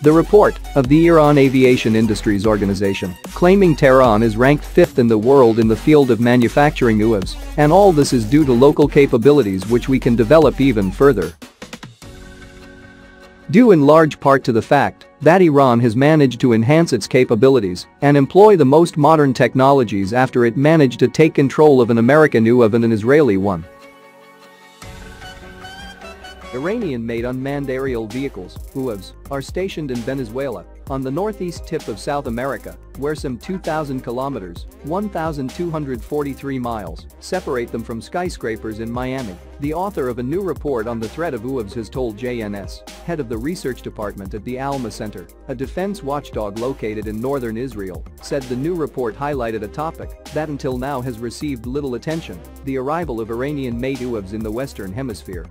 The report of the Iran Aviation Industries Organization, claiming Tehran is ranked 5th in the world in the field of manufacturing UAVs, and all this is due to local capabilities which we can develop even further. Due in large part to the fact that Iran has managed to enhance its capabilities and employ the most modern technologies after it managed to take control of an American UAV and an Israeli one. Iranian-made unmanned aerial vehicles, UAVs, are stationed in Venezuela, on the northeast tip of South America, where some 2,000 kilometers, 1,243 miles, separate them from skyscrapers in Miami. The author of a new report on the threat of UAVs has told JNS, head of the research department at the Alma Center, a defense watchdog located in northern Israel, said the new report highlighted a topic that until now has received little attention: the arrival of Iranian-made UAVs in the Western Hemisphere.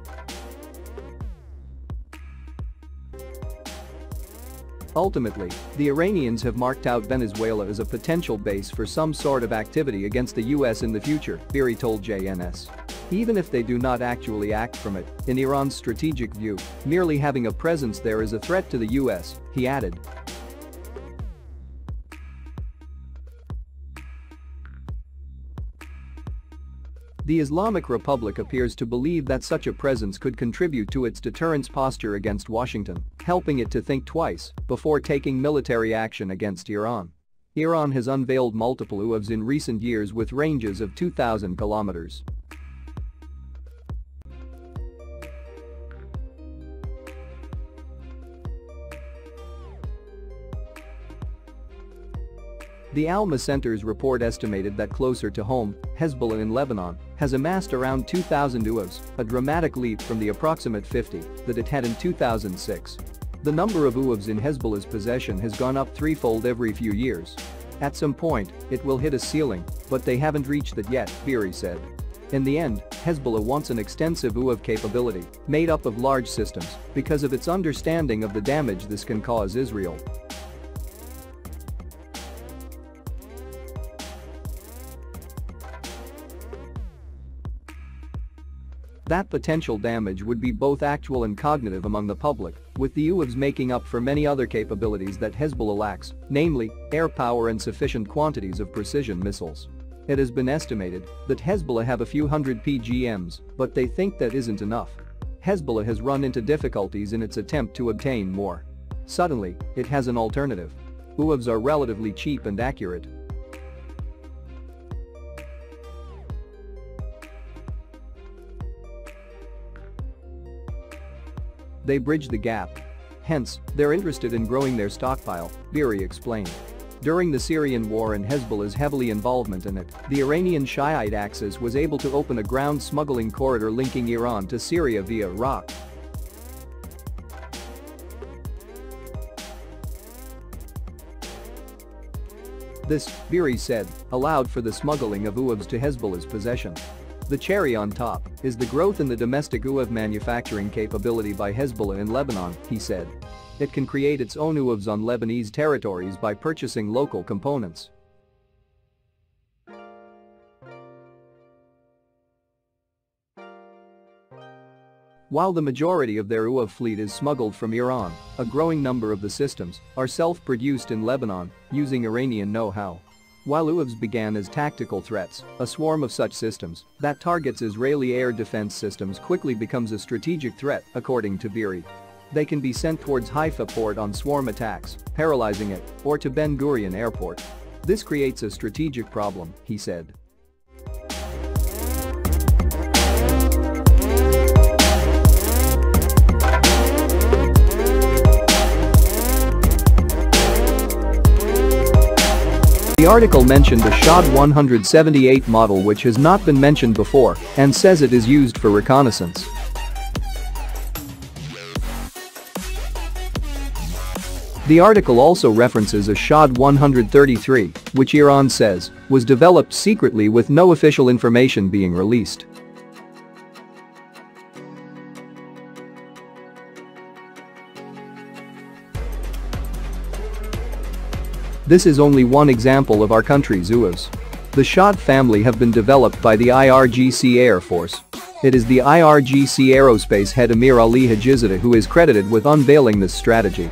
Ultimately, the Iranians have marked out Venezuela as a potential base for some sort of activity against the US in the future, Beery told JNS. Even if they do not actually act from it, in Iran's strategic view, merely having a presence there is a threat to the US, he added. The Islamic Republic appears to believe that such a presence could contribute to its deterrence posture against Washington, helping it to think twice before taking military action against Iran. Iran has unveiled multiple UAVs in recent years with ranges of 2,000 kilometers. The Alma Center's report estimated that closer to home, Hezbollah in Lebanon has amassed around 2,000 UAVs, a dramatic leap from the approximate 50 that it had in 2006. The number of UAVs in Hezbollah's possession has gone up threefold every few years. At some point, it will hit a ceiling, but they haven't reached that yet, Beery said. In the end, Hezbollah wants an extensive UAV capability, made up of large systems, because of its understanding of the damage this can cause Israel. That potential damage would be both actual and cognitive among the public, with the UAVs making up for many other capabilities that Hezbollah lacks, namely, air power and sufficient quantities of precision missiles. It has been estimated that Hezbollah have a few hundred PGMs, but they think that isn't enough. Hezbollah has run into difficulties in its attempt to obtain more. Suddenly, it has an alternative. UAVs are relatively cheap and accurate. They bridge the gap. Hence, they're interested in growing their stockpile, Beery explained. During the Syrian war and Hezbollah's heavily involvement in it, the Iranian Shiite axis was able to open a ground smuggling corridor linking Iran to Syria via Iraq. This, Beery said, allowed for the smuggling of UAVs to Hezbollah's possession. The cherry on top is the growth in the domestic UAV manufacturing capability by Hezbollah in Lebanon, he said. It can create its own UAVs on Lebanese territories by purchasing local components. While the majority of their UAV fleet is smuggled from Iran, a growing number of the systems are self-produced in Lebanon using Iranian know-how. While UAVs began as tactical threats, a swarm of such systems that targets Israeli air defense systems quickly becomes a strategic threat, according to Beery. They can be sent towards Haifa port on swarm attacks, paralyzing it, or to Ben Gurion airport. This creates a strategic problem, he said. The article mentioned a Shahed 178 model which has not been mentioned before and says it is used for reconnaissance. The article also references a Shahed 133, which Iran says was developed secretly with no official information being released. This is only one example of our country's UAVs. The Shahed family have been developed by the IRGC Air Force. It is the IRGC Aerospace head Amir Ali Hajizadeh who is credited with unveiling this strategy.